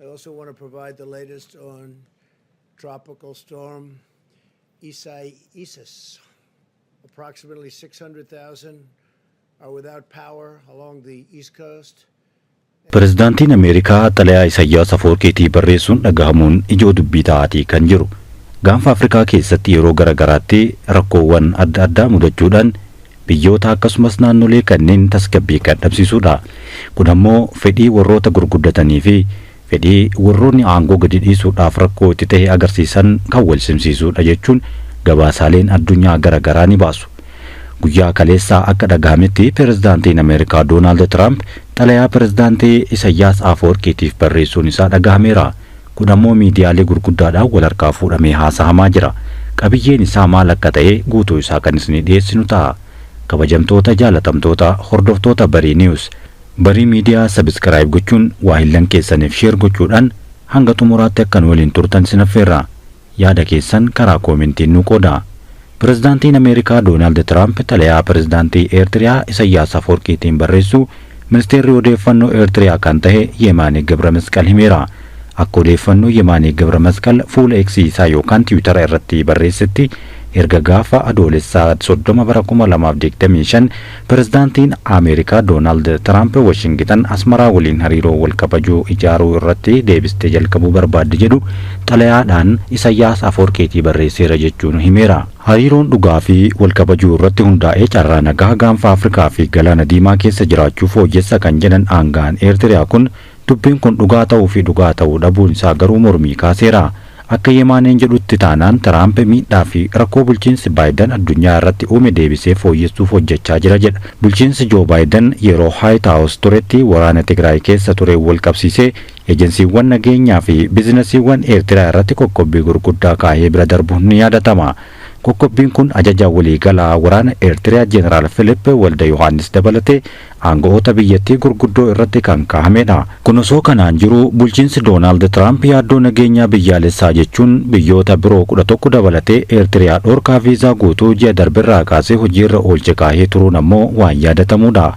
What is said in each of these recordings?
I also want to provide the latest on Tropical Storm Isaias. Approximately 600,000 are without power along the East Coast. Pirezidaantiin Ameerikaa xalayaa Isaayyaas Afwerqiitii barreessuun dhagahamuun ijoo dubbii ta'aatii kan jiru. Gaanfa Afrikaa keessatti yeroo garagaraatti rakkoowwan adda addaa mudachuudhaan biyyoota akkasumas naannolee kanneen tasgabbii dhabsiisuudha. Kun ammoo fedhii warroota gurguddatanii fi fedhii warroonni aangoo gadi dhiisuudhaaf rakkoo itti ta'e agarsiisan kan wal simsiisuudha jechuun gabaasaaleen addunyaa garagaraa ni baasu. Guyyaa kaleessaa akka dhagahametti pirezidaantiin Ameerikaa Doonaald Tiraamp xalayaa pirezidaantii Isaayyaas Afwerqiitiif barreessuun isaa dhagahameera. Kun ammoo miidiyaalee gurguddaadhaan wal harkaa fuudhamee haasahamaa jira. Qabiyyeen isaa maal akka ta'e guutuu isaa kan isin dhiyeessinu ta'a. Kabajamtoota jaalatamtoota hordoftoota Barii News Barii miidiyaa sabskiraayib gochuun waahillan keessaniif sheer gochuudhaan hanga xumuraatti akkan waliin turtan isin affeerra. Yaada keessan karaa koomentiin nu qooda. Pirezidaantiin Ameerikaa Doonaald Tiraamp xalayaa pirezidaantii Eertiriyaa Isaayyaas Afwerqiitiin barreessu ministeerri odeeffannoo Eertiriyaa kan ta'e Yemaanee Gabramasqal himeera. Akka odeeffannoo Yemaanee Gabramasqal fuula X isaa yookaan Tiwiitara irratti barreessetti erga gaafa adoolessaa 30 bara 2025 pirezidaantiin Ameerikaa Doonaald Tiraamp Washington Asmaraa waliin hariiroo wal kabajuu ijaaruu irratti deebistee jalqabuu barbaadde jedhu xalayaadhaan Isaayyaas Afwerqiitii barreesseera jechuun himeera. Hariiroon dhugaa fi wal kabajuu irratti hundaa'ee carraa nagaa gaanfa Afrikaa fi Galaana Diimaa keessa jiraachuuf hojjessa kan jedhan aangaan Eertiriyaa kun dubbiin kun dhugaa ta'uu fi dhugaa ta'uu dhabuun isaa garuu mormii kaaseera. Akka Yemaaneen jedhutti taanaan Tiraamp miidhaa fi rakkoo bulchiinsi Baayiden addunyaa irratti uume deebisee fooyyessuuf hojjechaa jira jedha. Bulchiinsi Joo Baayiden yeroo White House turetti waraana Tigraay keessa ture wal qabsiisee ejensiiwwan nageenyaa fi biizinasiiwwan Eertiriyaa irratti qoqqobbii gurguddaa kaa'ee bira darbuun ni yaadatama. Qoqqobbiin kun ajaja waliigalaa waraana Eertiriyaa Jeneraal Filiip Walda Yohaannis dabalatee aangawoota biyyattii gurguddoo irratti kan kaa'amedha. Kun osoo kanaan jiru bulchiinsi Doonaald Tiraamp yaaddoo nageenyaa biyyaalessaa jechuun biyyoota biroo 11 dabalatee Eertiriyaa dhorkaa viizaa guutuu ji'a darbirraa kaasee hojiirra oolche kaa'ee turuun ammoo waan yaadatamudha.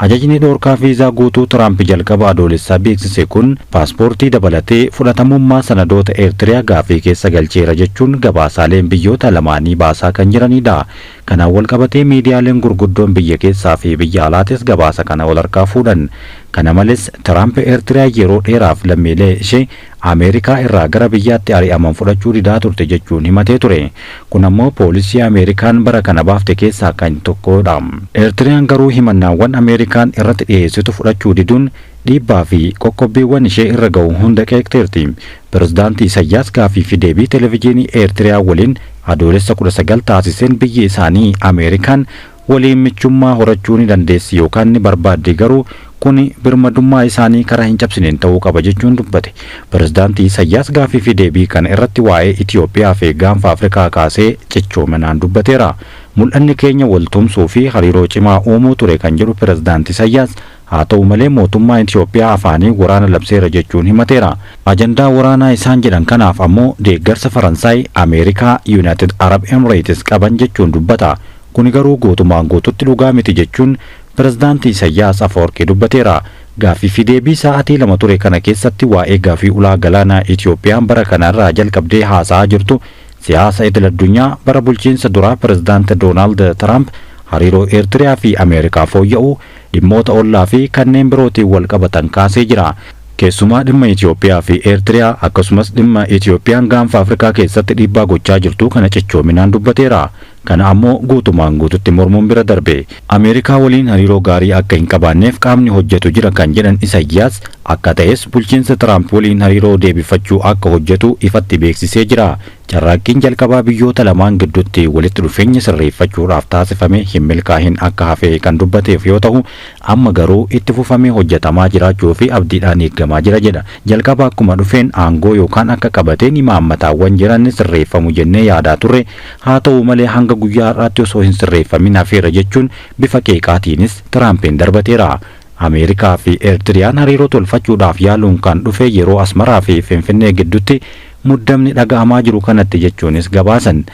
Ajajni dhorkaa viizaa guutuu Tiraamp jalqaba adoolessaa beeksise kun paaspoortii dabalatee fudhatamummaa sanadoota Eertiriyaa gaafii keessa galcheera jechuun gabaasaaleen biyyoota lamaanii baasaa kan jiranidha. Kanaan wal qabatee miidiyaaleen gurguddoon biyya keessaa fi biyya alaatis gabaasa kana wal harkaa fuudhan. Kana malees Tiraamp Eertiriyaa yeroo dheeraaf lammiilee ishee Ameerikaa irraa gara biyyaatti ari'aman fudhachuu didaa turte jechuun himatee ture. Kun ammoo poolisii Ameerikaan bara kana baafte keessaa kan tokkodha. Eertiriyaan garuu himannaawwan Ameerikaan irratti dhiyeessitu fudhachuu diduun dhiibbaa fi qoqqobbiiwwan ishee irra ga'u hunda qeeqteerti. Pirezidaantii Isaayyaas gaafii fi deebii televezyiinii Eertiriyaa waliin adoolessa 19 taasiseen biyyi isaanii Ameerikaan waliin michummaa horachuu ni dandeessi yookaan ni barbaadde garuu kun birmadummaa isaanii karaa hin cabsineen ta'uu qaba jechuun dubbate. Pirezidaantii Isaayyaas gaafii fi deebii kana irratti waa'ee Itiyoophiyaa fi gaanfa Afrikaa kaasee cichoominaan dubbateera. Mul'anni keenya waltumsuu fi hariiroo cimaa uumuu ture kan jedhu pirezidaantii Isaayyaas haa ta'u malee mootummaa Itiyoophiyaa afaanii waraana labseera jechuun himateera. Ajandaa waraanaa isaan jedhan kanaaf ammoo deeggarsa Faransaay, Ameerikaa, United Arab Emirates qaban jechuun dubbata. Kuni garuu guutumaan guututti dhugaa miti jechuun pirezidaantii Isaayyaas Afwerqii dubbateera. Gaafii fi deebii sa'aatii 2 ture kana keessatti waa'ee gaafii ulaa galaanaa Itiyoophiyaan bara kanarraa jalqabdee haasa'aa jirtu siyaasa idil addunyaa bara bulchiinsa duraa pirezidaantii Doonaald Tiraamp hariiroo Eertiriyaa fi Ameerikaa fooyya'uu dhimmoota ollaa fi kanneen birootiin wal qabatan kaasee jira. Keessumaa dhimma Itiyoophiyaa fi Eertiriyaa akkasumas dhimma Itiyoophiyaan gaanfa Afrikaa keessatti dhiibbaa gochaa jirtu kana cichoominaan dubbateera. Kana ammoo guutumaan guututti mormuun bira darbe. Ameerikaa waliin hariiroo gaarii akka hin qabaanneef qaamni hojjetu jira kan jedhan Isaayyaas akka ta'es bulchiinsa Tiraamp waliin hariiroo deebifachuu akka hojjetu ifatti beeksisee jira. Carraaqqiin jalqabaa biyyoota lamaan gidduutti walitti dhufeenya sirreeffachuudhaaf taasifame hin milkaa'in akka hafe kan dubbateef yoo ta'u amma garuu itti fufamee hojjetamaa jiraachuu fi abdiidhaan eeggamaa jira jedha. Jalqaba akkuma dhufeen aangoo yookaan akka qabateen imaammataawwan jiran sirreeffamu jennee yaadaa turre haa ta'u malee hanga guyyaa har'aatti osoo hin sirreeffamin hafeera jechuun bifa qeeqaatiinis Tiraampiin darbateera. Ameerikaa fi Eertiriyaan hariiroo tolfachuudhaaf yaaluun kan dhufe yeroo Asmaraa fi Finfinnee gidduutti muddamni dhaga'amaa jiru kanatti jechuunis gabaasan.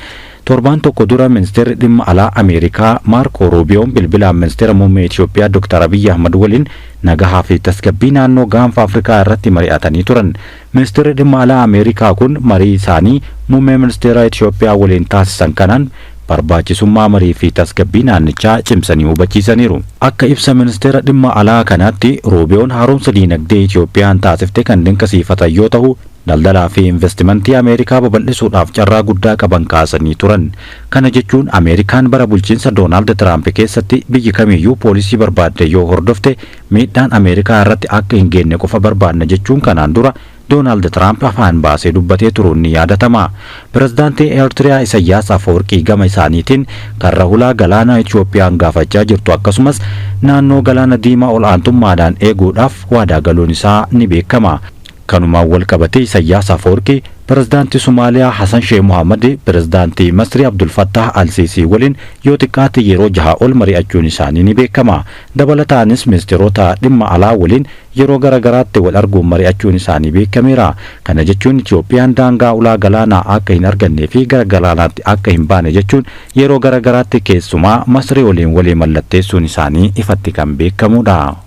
Torbaan tokko dura ministeerri dhimma alaa Ameerikaa Maarko Ruubiyoon bilbilaan ministeera muummee Itoophiyaa Dr. Abiy Ahmad waliin nagahaa fi tasgabbii naannoo gaanfa Afrikaa irratti mari'atanii turan. Ministeerri dhimma alaa Ameerikaa kun marii isaanii muummee ministeera Itoophiyaa waliin taasisan kanaan barbaachisummaa marii fi tasgabbii naannichaa cimsanii hubachiisaniiru. Akka ibsa ministeera dhimma alaa kanaatti Ruubiyoon haaromsa diinagdee Itoophiyaan taasifte kan dinqisiifatan yoo ta'u, daldalaa fi investimentii Ameerikaa babal'isuudhaaf carraa guddaa qaban kaasanii turan. Kana jechuun Ameerikaan bara bulchiinsa Doonaald Tiraamp keessatti biyyi kamiyyuu poolisii barbaadde yoo hordofte miidhaan Ameerikaa irratti akka hin geenye qofa barbaadna jechuun kanaan dura Doonaald Tiraamp afaan baasee dubbatee turuun ni yaadatama. Pirezidaantii Eertiriyaa Isayyaas Afeworqii gama isaaniitiin karra hulaa galaana Itoophiyaan gaafachaa jirtu akkasumas naannoo galaana diimaa ol'aantummaadhaan eeguudhaaf waadaa galuun isaa ni beekama. Kanumaan wal qabatee Isayyaas Afeworqii pirezidaantii Somaaliyaa Hassan Sheikh Mohammed pirezidaantii Masrii Abdul Fattah Al-Sisi waliin yoo xiqqaate yeroo 6 ol mari'achuun isaanii ni beekama. Dabalataanis ministeerota dhimma alaa waliin yeroo garagaraatti wal arguun mari'achuun isaanii beekameera. Kana jechuun Itoophiyaan daangaa ulaa galaanaa akka hin argannee fi gara galaanaatti akka hin baane jechuun yeroo garagaraatti keessumaa Masrii waliin walii mallatteessuun isaanii ifatti kan beekamudha.